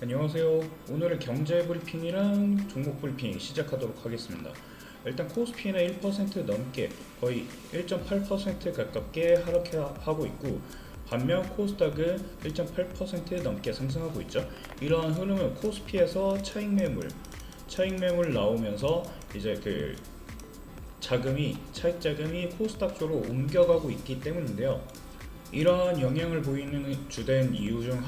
안녕하세요. 오늘은 경제 브리핑이랑 종목 브리핑 시작하도록 하겠습니다. 일단 코스피는 1% 넘게 거의 1.8% 가깝게 하락하고 있고, 반면 코스닥은 1.8% 넘게 상승하고 있죠. 이러한 흐름은 코스피에서 차익 매물 나오면서 이제 차익 자금이 코스닥 쪽으로 옮겨가고 있기 때문인데요. 이러한 영향을 보이는 주된 이유 중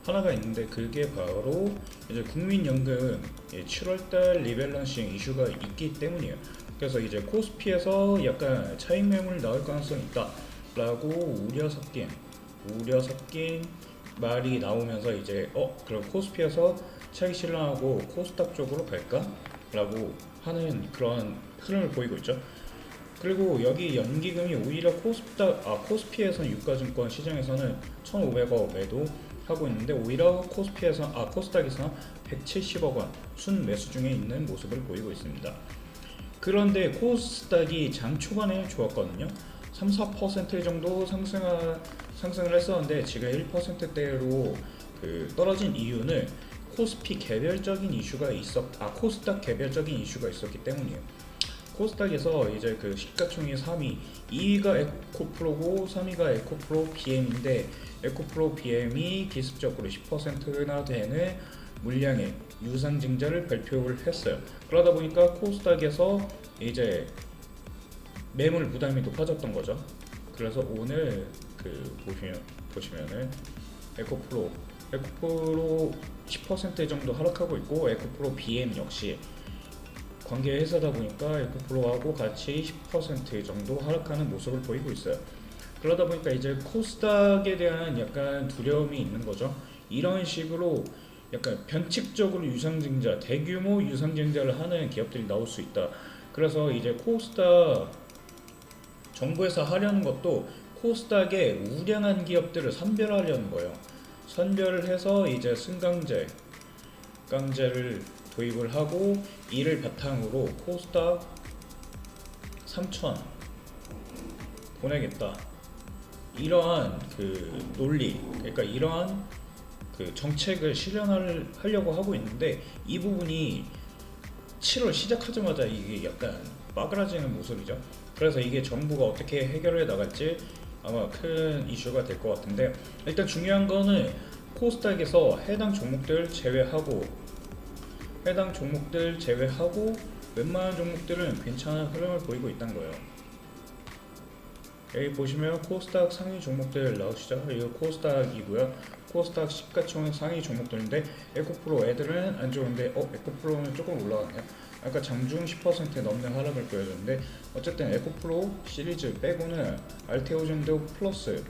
하나가 있는데, 그게 바로 이제 국민연금 7월달 리밸런싱 이슈가 있기 때문이에요. 그래서 이제 코스피에서 약간 차익 매물 나올 가능성이 있다라고 우려 섞인 말이 나오면서 이제 그럼 코스피에서 차익 실현하고 코스닥 쪽으로 갈까라고 하는 그런 흐름을 보이고 있죠. 그리고 여기 연기금이 오히려 코스피에서는 유가증권 시장에서는 1,500억 매도하고 있는데, 오히려 코스닥에서는 170억 원 순매수 중에 있는 모습을 보이고 있습니다. 그런데 코스닥이 장 초반에 좋았거든요. 3-4% 정도 상승을 했었는데, 지금 1%대로 떨어진 이유는 코스닥 개별적인 이슈가 있었기 때문이에요. 코스닥에서 이제 시가총액 3위, 2위가 에코프로고 3위가 에코프로 BM인데, 에코프로 BM이 기습적으로 10%나 되는 물량의 유상증자를 발표를 했어요. 그러다 보니까 코스닥에서 이제 매물 부담이 높아졌던 거죠. 그래서 오늘 보시면은 에코프로 10% 정도 하락하고 있고, 에코프로 BM 역시 관계 회사다 보니까 에코프로하고 같이 10% 정도 하락하는 모습을 보이고 있어요. 그러다 보니까 이제 코스닥에 대한 약간 두려움이 있는 거죠. 이런 식으로 약간 변칙적으로 대규모 유상증자를 하는 기업들이 나올 수 있다. 그래서 이제 코스닥 정부에서 하려는 것도 코스닥에 우량한 기업들을 선별하려는 거예요. 선별을 해서 이제 승강제를 도입을 하고, 이를 바탕으로 코스닥 3천 보내겠다, 이러한 논리, 그러니까 이러한 정책을 실현하려고 하고 있는데, 이 부분이 7월 시작하자마자 이게 약간 빠그라지는 모습이죠. 그래서 이게 정부가 어떻게 해결해 나갈지 아마 큰 이슈가 될 것 같은데, 일단 중요한 거는 코스닥에서 해당 종목들 제외하고 웬만한 종목들은 괜찮은 흐름을 보이고 있다는 거예요. 여기 보시면 코스닥 상위 종목들 나오시죠? 이거 코스닥이고요. 코스닥 시가총액 상위 종목들인데, 에코프로 애들은 안 좋은데, 에코프로는 조금 올라가네요. 아까 장중 10% 넘는 하락을 보여줬는데, 어쨌든 에코프로 시리즈 빼고는 알테오젠도 플러스,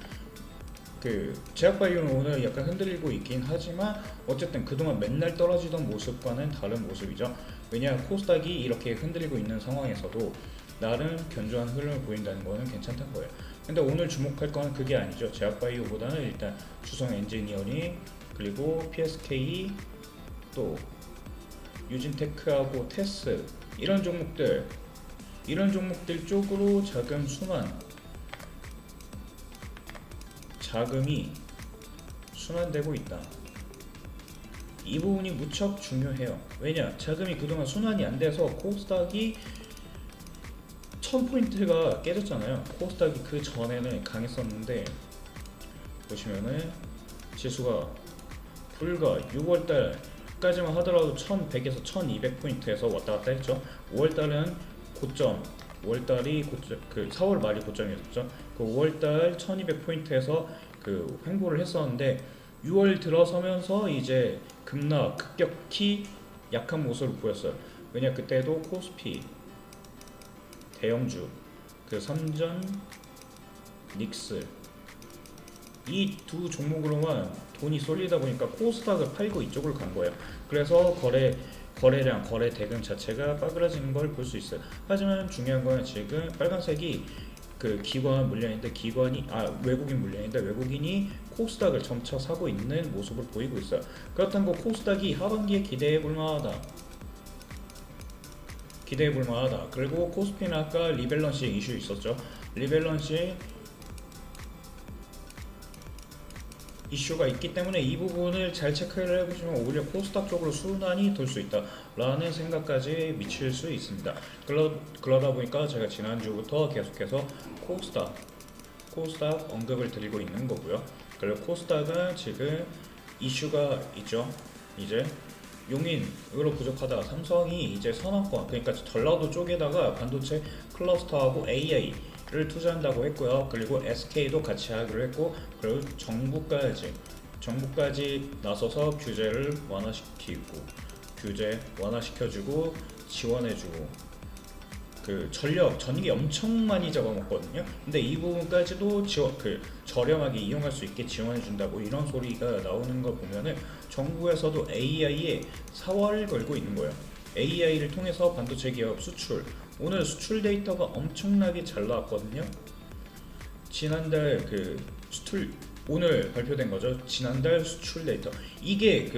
제약바이오는 오늘 약간 흔들리고 있긴 하지만, 어쨌든 그동안 맨날 떨어지던 모습과는 다른 모습이죠. 왜냐하면 코스닥이 이렇게 흔들리고 있는 상황에서도 나름 견조한 흐름을 보인다는 거는 괜찮다는 거예요. 근데 오늘 주목할 거는 그게 아니죠. 제약바이오보다는 일단 주성 엔지니어링, 그리고 PSK, 또 유진테크하고 테스, 이런 종목들 쪽으로 자금이 순환되고 있다. 이 부분이 무척 중요해요. 왜냐, 자금이 그동안 순환이 안 돼서 코스닥이 1000포인트가 깨졌잖아요. 코스닥이 그 전에는 강했었는데, 보시면은 지수가 불과 6월달까지만 하더라도 1100에서 1200포인트에서 왔다 갔다 했죠. 5월달은 고점, 4월 말이 고점이었죠. 5월달 1200포인트에서 횡보를 했었는데, 6월 들어서면서 이제 급격히 약한 모습을 보였어요. 왜냐, 그때도 코스피, 대형주, 삼전, 닉스, 이 두 종목으로만 돈이 쏠리다 보니까 코스닥을 팔고 이쪽으로 간 거예요. 그래서 거래 대금 자체가 빠그라지는 걸 볼 수 있어요. 하지만 중요한 건 지금 빨간색이 기관 물량인데, 외국인 물량인데, 외국인이 코스닥을 점차 사고 있는 모습을 보이고 있어요. 그렇다고 코스닥이 하반기에 기대해 볼 만하다. 그리고 코스피는 아까 리밸런싱 이슈 있었죠. 리밸런싱 이슈가 있기 때문에 이 부분을 잘 체크를 해보시면 오히려 코스닥 쪽으로 순환이 돌 수 있다라는 생각까지 미칠 수 있습니다. 그러다 보니까 제가 지난주부터 계속해서 코스닥 언급을 드리고 있는 거고요. 그리고 코스닥은 지금 이슈가 있죠. 이제 용인으로 부족하다. 삼성이 이제 선화권, 그러니까 전라도 쪽에다가 반도체 클러스터하고 AI를 투자한다고 했고요. 그리고 SK도 같이 하기로 했고, 그리고 정부까지 나서서 규제 완화시켜주고 지원해주고, 전기 엄청 많이 잡아먹거든요. 근데 이 부분까지도 저렴하게 이용할 수 있게 지원해준다고 이런 소리가 나오는 거 보면은 정부에서도 AI에 사활을 걸고 있는 거예요. AI를 통해서 반도체 기업 수출, 오늘 수출 데이터가 엄청나게 잘 나왔거든요. 지난달 오늘 발표된 거죠. 지난달 수출 데이터. 이게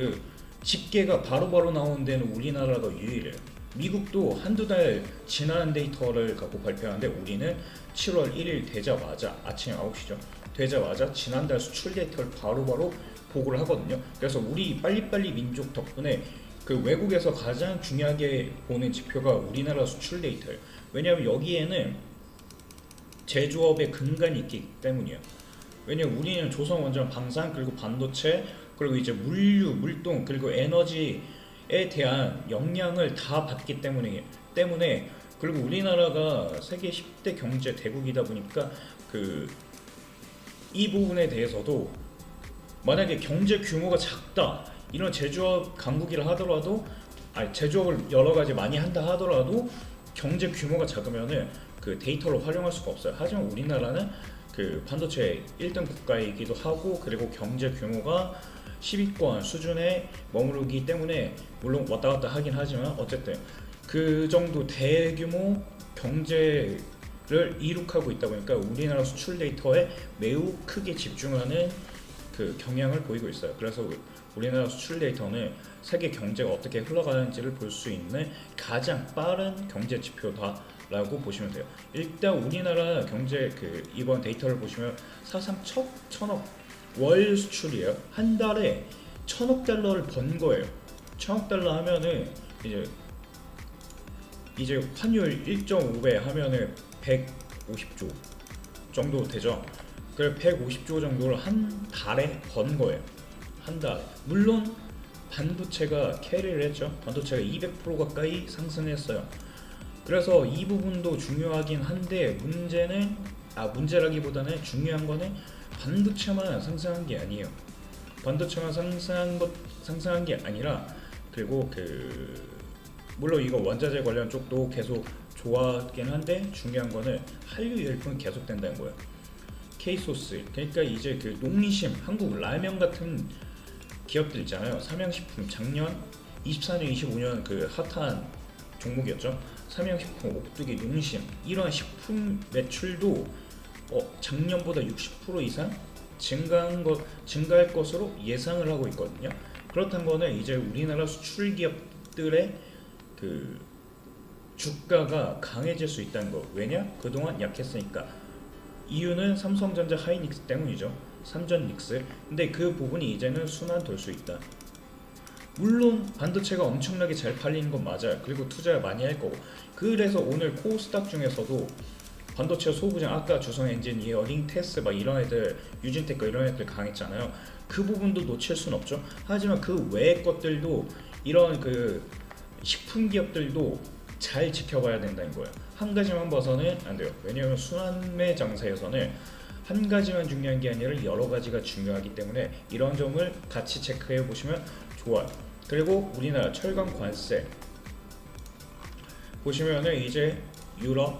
집계가 바로바로 나오는 데는 우리나라가 유일해요. 미국도 한두 달 지난 데이터를 갖고 발표하는데 우리는 7월 1일 되자마자 아침 9시죠. 되자마자 지난달 수출 데이터를 바로바로 보고를 하거든요. 그래서 우리 빨리빨리 민족 덕분에 외국에서 가장 중요하게 보는 지표가 우리나라 수출 데이터예요. 왜냐하면 여기에는 제조업의 근간이 있기 때문이에요. 왜냐면 우리는 조선 원전 방산, 그리고 반도체, 그리고 이제 물류, 물동, 그리고 에너지에 대한 영향을 다 받기 때문에 그리고 우리나라가 세계 10대 경제 대국이다 보니까 이 부분에 대해서도 만약에 경제 규모가 작다, 이런 제조업 강국이라 하더라도, 제조업을 여러 가지 많이 한다 하더라도 경제 규모가 작으면은 데이터를 활용할 수가 없어요. 하지만 우리나라는 반도체 1등 국가이기도 하고, 그리고 경제 규모가 10위권 수준에 머무르기 때문에 물론 왔다 갔다 하긴 하지만 어쨌든 그 정도 대규모 경제를 이룩하고 있다 보니까 우리나라 수출 데이터에 매우 크게 집중하는 경향을 보이고 있어요. 그래서 우리나라 수출 데이터는 세계 경제가 어떻게 흘러가는지를 볼 수 있는 가장 빠른 경제 지표다라고 보시면 돼요. 일단 우리나라 경제 이번 데이터를 보시면 사상 첫 1,000억 월 수출이에요. 한 달에 1,000억 달러를 번 거예요. 1,000억 달러 하면은 이제 환율 1.5배 하면은 150조 정도 되죠. 그 150조 정도를 한 달에 번 거예요. 한 달에. 물론 반도체가 캐리를 했죠. 반도체가 200% 가까이 상승했어요. 그래서 이 부분도 중요하긴 한데 문제라기보다는 중요한 거는 반도체만 상승한 게 아니에요. 반도체만 상승한 게 아니라, 그리고 물론 이거 원자재 관련 쪽도 계속 좋았긴 한데 중요한 거는 한류 열풍이 계속 된다는 거예요. K소스, 그러니까 이제 농심, 한국 라면 같은 기업들 있잖아요. 삼양식품 작년 24년, 25년 핫한 종목이었죠. 삼양식품, 오뚜기, 농심, 이런 식품 매출도 작년보다 60% 이상 증가할 것으로 예상을 하고 있거든요. 그렇다는 거는 이제 우리나라 수출 기업들의 주가가 강해질 수 있다는 거. 왜냐? 그동안 약했으니까. 이유는 삼성전자 하이닉스 때문이죠. 삼전닉스. 근데 그 부분이 이제는 순환 돌 수 있다. 물론 반도체가 엄청나게 잘 팔리는 건 맞아요. 그리고 투자 많이 할 거고. 그래서 오늘 코스닥 중에서도 반도체 소부장, 아까 주성엔지니어링, 테스 이런 애들, 유진테크 이런 애들 강했잖아요. 그 부분도 놓칠 순 없죠. 하지만 그 외의 것들도, 이런 식품 기업들도 잘 지켜봐야 된다는 거예요. 한 가지만 봐서는 안 돼요. 왜냐하면 순환매 장사에서는 한 가지만 중요한 게 아니라 여러 가지가 중요하기 때문에 이런 점을 같이 체크해 보시면 좋아요. 그리고 우리나라 철강 관세 보시면은 이제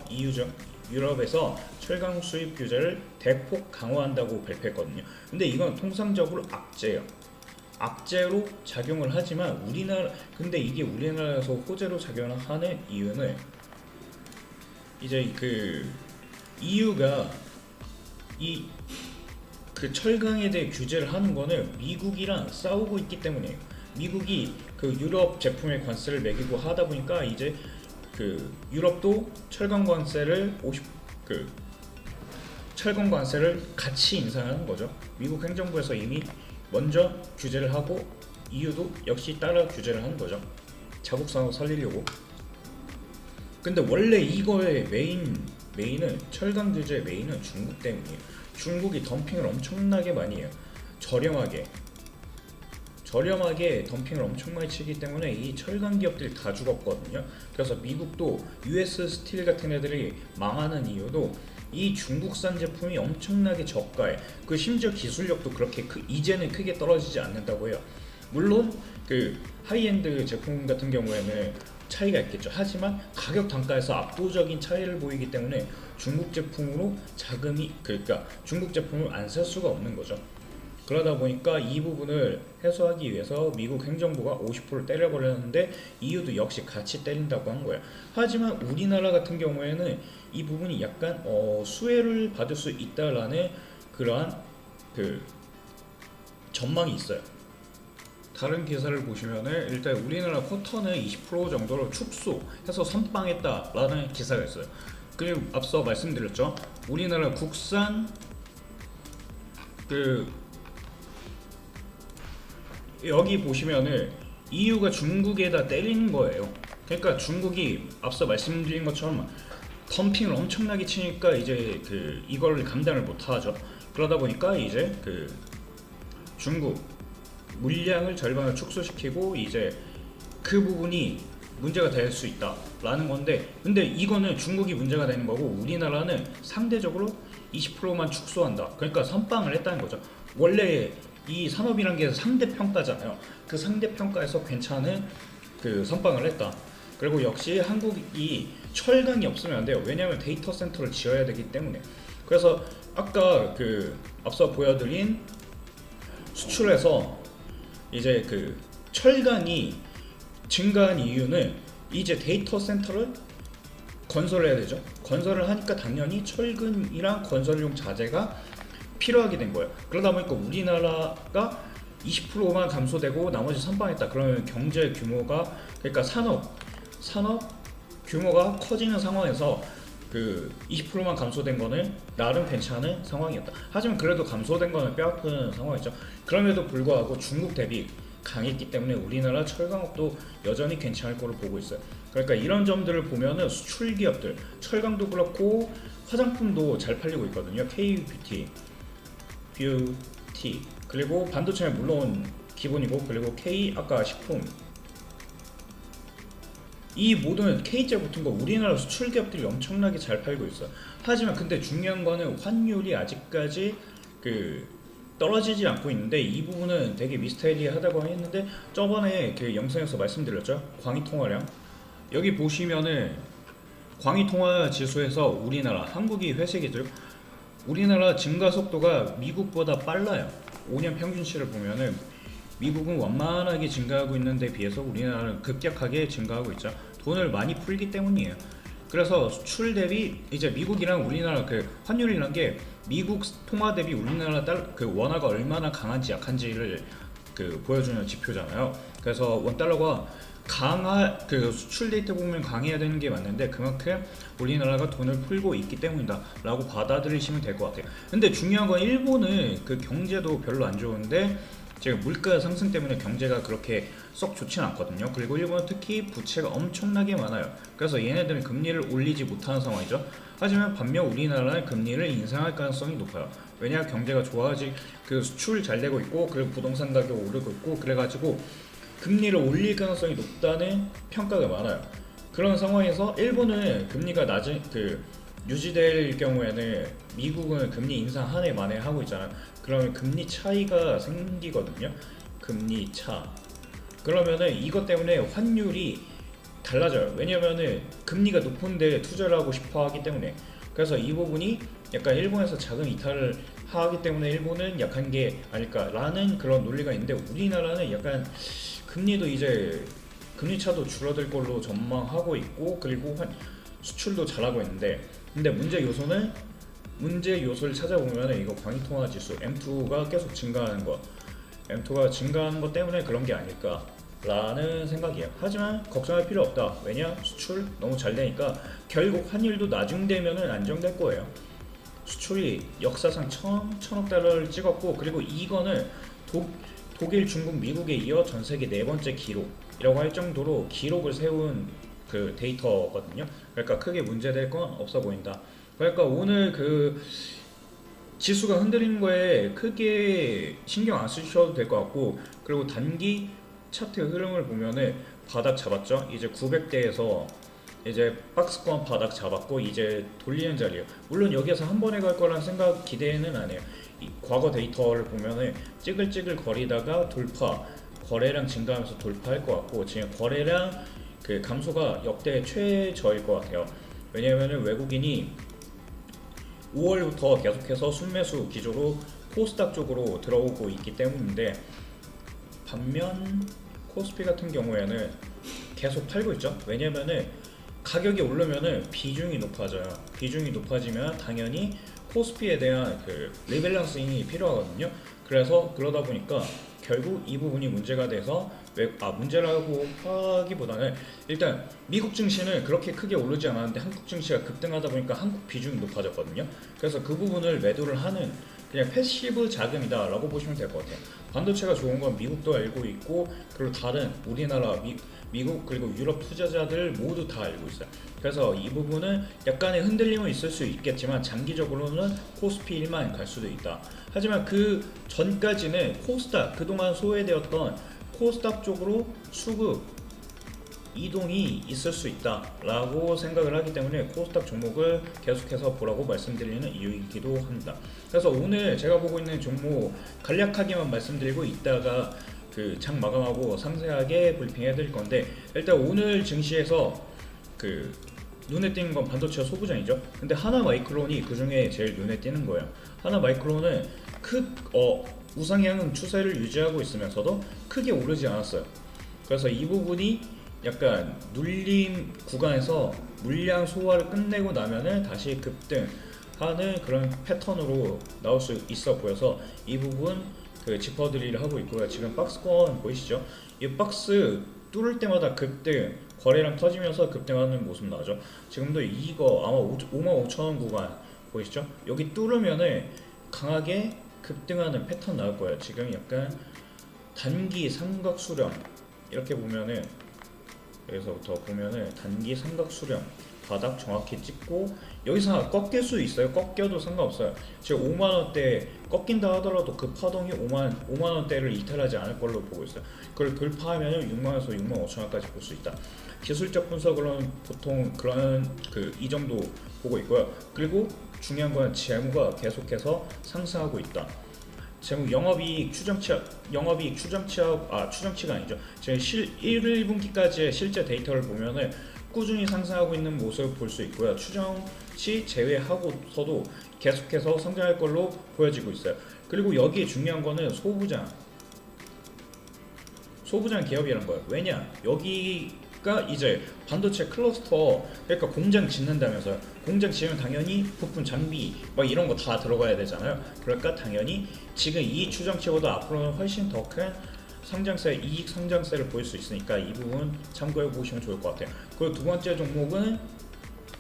EU죠. 유럽에서 철강 수입 규제를 대폭 강화한다고 발표했거든요. 근데 이건 통상적으로 악재로 작용을 하지만 근데 이게 우리나라에서 호재로 작용을 하는 이유는 이제 EU가 철강에 대해 규제를 하는 거는 미국이랑 싸우고 있기 때문이에요. 미국이 유럽 제품에 관세를 매기고 하다 보니까 이제 유럽도 철강 관세를 철강 관세를 같이 인상하는 거죠. 미국 행정부에서 이미 먼저 규제를 하고 EU도 역시 따라 규제를 하는 거죠. 자국 산업 살리려고. 근데 원래 이거의 메인은 철강 규제의 메인은 중국 때문이에요. 중국이 덤핑을 엄청나게 많이 해요. 저렴하게 덤핑을 엄청 많이 치기 때문에 이 철강 기업들이 다 죽었거든요. 그래서 미국도 US 스틸 같은 애들이 망하는 이유도 이 중국산 제품이 엄청나게 저가에, 그 심지어 기술력도 그렇게 이제는 크게 떨어지지 않는다고 해요. 물론 그 하이엔드 제품 같은 경우에는 차이가 있겠죠. 하지만 가격 단가에서 압도적인 차이를 보이기 때문에 중국 제품으로 그러니까 중국 제품을 안 살 수가 없는 거죠. 그러다 보니까 이 부분을 해소하기 위해서 미국 행정부가 50% 때려버렸는데 EU도 역시 같이 때린다고 한 거예요. 하지만 우리나라 같은 경우에는 이 부분이 약간 수혜를 받을 수 있다라는 그러한 그 전망이 있어요. 다른 기사를 보시면은 일단 우리나라 쿼터는 20% 정도로 축소해서 선빵했다라는 기사가 있어요. 그리고 앞서 말씀드렸죠. 우리나라 국산 여기 보시면은 EU가 중국에다 때리는 거예요. 그러니까 중국이 앞서 말씀드린 것처럼 덤핑을 엄청나게 치니까 이제 이걸 감당을 못 하죠. 그러다 보니까 이제 중국 물량을 절반을 축소시키고 이제 그 부분이 문제가 될 수 있다라는 건데, 근데 이거는 중국이 문제가 되는 거고 우리나라는 상대적으로 20%만 축소한다. 그러니까 선빵을 했다는 거죠. 원래 이 산업이란 게 상대평가잖아요. 그 상대평가에서 괜찮은 선빵을 했다. 그리고 역시 한국이 철강이 없으면 안 돼요. 왜냐하면 데이터 센터를 지어야 되기 때문에. 그래서 아까 앞서 보여드린 수출에서 이제 철강이 증가한 이유는 이제 데이터 센터를 건설해야 되죠. 건설을 하니까 당연히 철근이랑 건설용 자재가 필요하게 된 거예요. 그러다 보니까 우리나라가 20%만 감소되고 나머지 선방했다. 그러면 경제 규모가, 그러니까 산업 규모가 커지는 상황에서 20%만 감소된 거는 나름 괜찮은 상황이었다. 하지만 그래도 감소된 거는 뼈아픈 상황이죠. 그럼에도 불구하고 중국 대비 강했기 때문에 우리나라 철강업도 여전히 괜찮을 거로 보고 있어요. 그러니까 이런 점들을 보면은 수출 기업들, 철강도 그렇고 화장품도 잘 팔리고 있거든요. K-뷰티, 그리고 반도체는 물론 기본이고, 그리고 K 아까 식품, 이 모든 K자 붙은 거 우리나라 수출 기업들이 엄청나게 잘 팔고 있어요. 하지만 근데 중요한 거는 환율이 아직까지 떨어지지 않고 있는데, 이 부분은 되게 미스테리하다고 했는데 저번에 영상에서 말씀드렸죠. 광의 통화량, 여기 보시면은 광의 통화 지수에서 우리나라, 한국이 회색이죠. 우리나라 증가 속도가 미국보다 빨라요. 5년 평균치를 보면은 미국은 완만하게 증가하고 있는데 비해서 우리나라는 급격하게 증가하고 있죠. 돈을 많이 풀기 때문이에요. 그래서 수출 대비 이제 미국이랑 우리나라 환율이란 게 미국 통화 대비 우리나라 원화가 얼마나 강한지 약한지를 보여주는 지표잖아요. 그래서 원달러가 수출 데이터 보면 강해야 되는 게 맞는데 그만큼 우리나라가 돈을 풀고 있기 때문이다 라고 받아들이시면 될 것 같아요. 근데 중요한 건 일본은 경제도 별로 안 좋은데 지금 물가 상승 때문에 경제가 그렇게 썩 좋지는 않거든요. 그리고 일본은 특히 부채가 엄청나게 많아요. 그래서 얘네들은 금리를 올리지 못하는 상황이죠. 하지만 반면 우리나라는 금리를 인상할 가능성이 높아요. 왜냐, 경제가 좋아지, 수출 잘 되고 있고, 그리고 부동산 가격 오르고 있고, 그래가지고 금리를 올릴 가능성이 높다는 평가가 많아요. 그런 상황에서 일본은 금리가 유지될 경우에는 미국은 금리 인상 한 해 만에 하고 있잖아요. 그러면 금리 차이가 생기거든요. 금리 차. 그러면은 이것 때문에 환율이 달라져요. 왜냐면은 금리가 높은데 투자를 하고 싶어 하기 때문에. 그래서 이 부분이 약간 일본에서 자금 이탈을 하기 때문에 일본은 약한 게 아닐까라는 그런 논리가 있는데, 우리나라는 약간 금리도 이제 금리 차도 줄어들 걸로 전망하고 있고, 그리고 수출도 잘하고 있는데, 근데 문제 요소를 찾아보면 이거 광의통화 지수 M2가 계속 증가하는 거, M2가 증가하는 것 때문에 그런 게 아닐까라는 생각이에요. 하지만 걱정할 필요 없다. 왜냐, 수출 너무 잘 되니까 결국 환율도 나중 되면은 안정될 거예요. 수출이 역사상 천억 달러를 찍었고, 그리고 이거는 독일, 중국, 미국에 이어 전 세계 네 번째 기록이라고 할 정도로 기록을 세운 그 데이터거든요. 그러니까 크게 문제될 건 없어 보인다. 그러니까 오늘 그 지수가 흔들리는 거에 크게 신경 안 쓰셔도 될 것 같고, 그리고 단기 차트 흐름을 보면은 바닥 잡았죠. 이제 900대에서 이제 박스권 바닥 잡았고 이제 돌리는 자리예요. 물론 여기에서 한 번에 갈 거란 생각 기대는 안 해요. 이 과거 데이터를 보면은 찌글찌글 거리다가 돌파, 거래량 증가하면서 돌파할 것 같고, 지금 거래량 그 감소가 역대 최저일 것 같아요. 왜냐면은 외국인이 5월부터 계속해서 순매수 기조로 코스닥 쪽으로 들어오고 있기 때문인데, 반면 코스피 같은 경우에는 계속 팔고 있죠. 왜냐면은 가격이 오르면은 비중이 높아져요. 비중이 높아지면 당연히 코스피에 대한 그 리밸런싱이 필요하거든요. 그래서 그러다 보니까 결국 이 부분이 문제가 돼서 문제라고 하기보다는 일단 미국 증시는 그렇게 크게 오르지 않았는데 한국 증시가 급등하다 보니까 한국 비중이 높아졌거든요. 그래서 그 부분을 매도를 하는 그냥 패시브 자금이다라고 보시면 될 것 같아요. 반도체가 좋은 건 미국도 알고 있고, 그리고 다른 우리나라 미국 그리고 유럽 투자자들 모두 다 알고 있어요. 그래서 이 부분은 약간의 흔들림은 있을 수 있겠지만 장기적으로는 코스피 1만 갈 수도 있다. 하지만 그 전까지는 코스닥, 그동안 소외되었던 코스닥 쪽으로 수급 이동이 있을 수 있다라고 생각을 하기 때문에 코스닥 종목을 계속해서 보라고 말씀드리는 이유이기도 합니다. 그래서 오늘 제가 보고 있는 종목 간략하게만 말씀드리고 있다가 그 장 마감하고 상세하게 브리핑해 드릴 건데, 일단 오늘 증시에서 그 눈에 띄는 건 반도체 소부장이죠. 근데 하나마이크론이 그 중에 제일 눈에 띄는 거예요. 하나마이크론은 우상향 추세를 유지하고 있으면서도 크게 오르지 않았어요. 그래서 이 부분이 약간 눌림 구간에서 물량 소화를 끝내고 나면은 다시 급등하는 그런 패턴으로 나올 수 있어 보여서 이 부분 그 짚어드리를 하고 있고요. 지금 박스권 보이시죠? 이 박스 뚫을 때마다 급등, 거래량 터지면서 급등하는 모습 나오죠. 지금도 이거 아마 55,000원 구간 보이시죠? 여기 뚫으면은 강하게 급등하는 패턴 나올 거예요. 지금 약간 단기 삼각 수렴 이렇게 보면은, 여기서부터 보면은 단기 삼각 수렴 바닥 정확히 찍고 여기서 꺾일 수 있어요. 꺾여도 상관없어요. 지금 5만원대 꺾인다 하더라도 그 파동이 5만원대를 이탈하지 않을 걸로 보고 있어요. 그걸 돌파하면 6만원에서 6만 5천원까지 볼 수 있다. 기술적 분석으로는 보통 그런 이 정도 보고 있고요. 그리고 중요한 건 재무가 계속해서 상승하고 있다. 재무 영업이익 추정치가 아니죠. 지금 1분기까지의 실제 데이터를 보면은 꾸준히 상승하고 있는 모습을 볼 수 있고요. 추정치 제외하고서도 계속해서 성장할 걸로 보여지고 있어요. 그리고 여기에 중요한 거는 소부장 기업이라는 거예요. 왜냐? 여기가 이제 반도체 클러스터, 그러니까 공장 짓는다면서요. 공장 지으면 당연히 부품, 장비 막 이런 거 다 들어가야 되잖아요. 그러니까 당연히 지금 이 추정치보다 앞으로는 훨씬 더 큰 상장세, 이익 상장세를 보일 수 있으니까 이 부분 참고해 보시면 좋을 것 같아요. 그리고 두 번째 종목은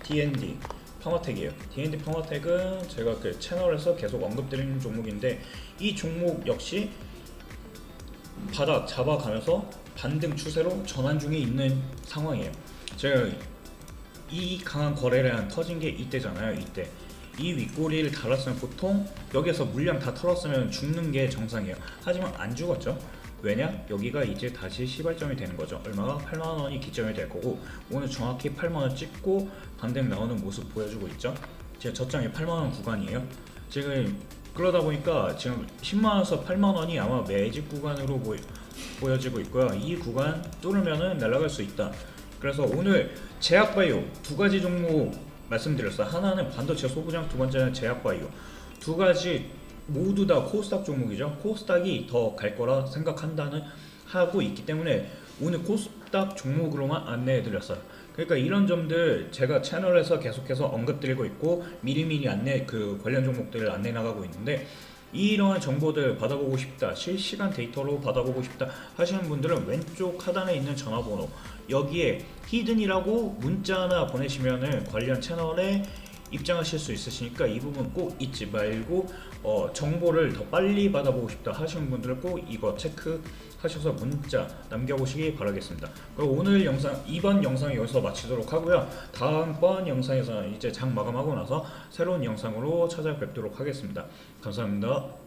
D&D 파마텍이에요. D&D 파마텍은 제가 그 채널에서 계속 언급드리는 종목인데, 이 종목 역시 바닥 잡아가면서 반등 추세로 전환 중에 있는 상황이에요. 제가 이 강한 거래량 터진 게 이때잖아요. 이때 이 윗꼬리를 달았으면 보통 여기서 물량 다 털었으면 죽는 게 정상이에요. 하지만 안 죽었죠. 왜냐? 여기가 이제 다시 시발점이 되는 거죠. 얼마가? 8만원이 기점이 될 거고, 오늘 정확히 8만원 찍고 반등 나오는 모습 보여주고 있죠. 지금 저점이 8만원 구간이에요. 지금 그러다 보니까 지금 10만원에서 8만원이 아마 매집 구간으로 보여지고 있고요. 이 구간 뚫으면은 날아갈 수 있다. 그래서 오늘 제약바이오 두 가지 종목 말씀드렸어요. 하나는 반도체 소부장, 두 번째는 제약바이오. 두 가지 모두 다 코스닥 종목이죠. 코스닥이 더 갈 거라 하고 있기 때문에 오늘 코스닥 종목으로만 안내해 드렸어요. 그러니까 이런 점들 제가 채널에서 계속해서 언급드리고 있고, 미리미리 관련 종목들을 안내 나가고 있는데, 이러한 정보들 받아보고 싶다, 실시간 데이터로 받아보고 싶다 하시는 분들은 왼쪽 하단에 있는 전화번호, 여기에 히든이라고 문자 하나 보내시면은 관련 채널에 입장하실 수 있으시니까 이 부분 꼭 잊지 말고 정보를 더 빨리 받아보고 싶다 하시는 분들은 꼭 이거 체크하셔서 문자 남겨보시기 바라겠습니다. 그럼 오늘 영상, 이번 영상 여기서 마치도록 하고요. 다음번 영상에서는 이제 장 마감하고 나서 새로운 영상으로 찾아뵙도록 하겠습니다. 감사합니다.